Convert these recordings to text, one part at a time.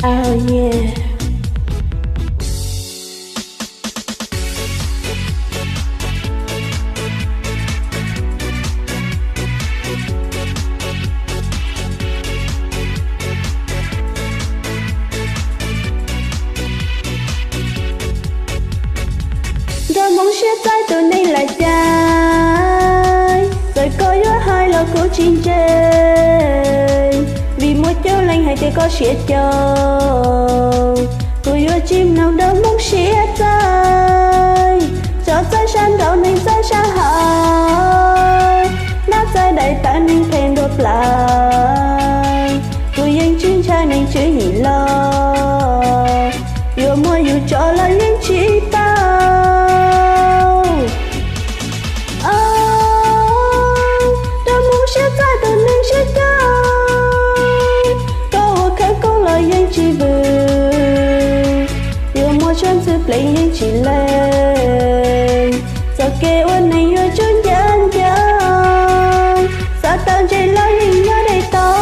Oh yeah. Rồi mong sẽ trái từ nay là trái, rồi có gió hai là của chim trên, vì mỗi chỗ lành hay thì có sẽ chờ, cô yêu chim nào đâu mong sẽ trái, cho trái sang đầu nên trái sang hai, nát trái đầy ta nên khen đột lại, cô yên chim trai nên chữ nhị lo, yêu mưa yêu cho là những chỉ ta. Chân sư lấy những chỉ lên giờ kêu anh này yêu chốn dân dân sao tao chơi lo nhìn nhớ đây to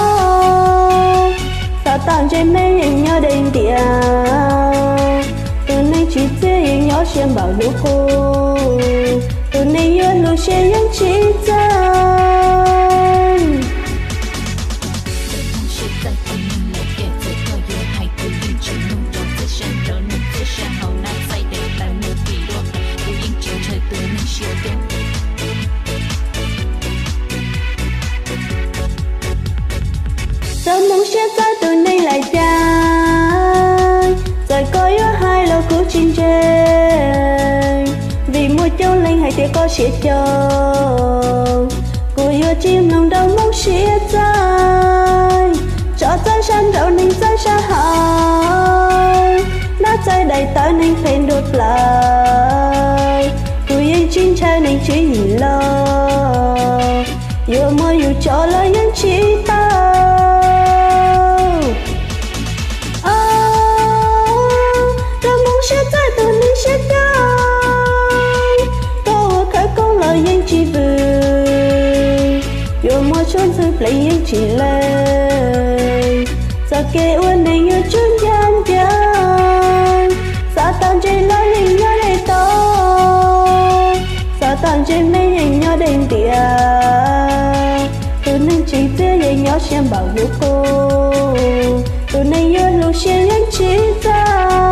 sao tao chơi mê nhìn nhớ đây địa từ nay chỉ chơi nhìn nhớ xem bảo lũ cô từ nay yêu lũ xem những chỉ dân. Sao mong sẽ trái từ nay lại trái, rồi có gió hai là của chim trên, vì mùa châu lành hay thì có sẽ chờ, cô yêu chim lòng đâu mong sẽ trái, cho trái sang đầu nên trái sang hai, nát trái đầy ta nên khen đột lại, cô yêu chim trai nên chỉ nhìn lo, yêu mưa yêu cho là những chỉ ta. Chốn sư lấy những chỉ lên giờ kêu anh này như chốn dân dân sao tao chơi lo nhìn nhớ đây to sao tao chơi mấy nhìn nhớ đây địa từ nên chỉ biết nhìn nhớ xem bảo lũ cô từ nay nhớ lũ xem những chỉ ra.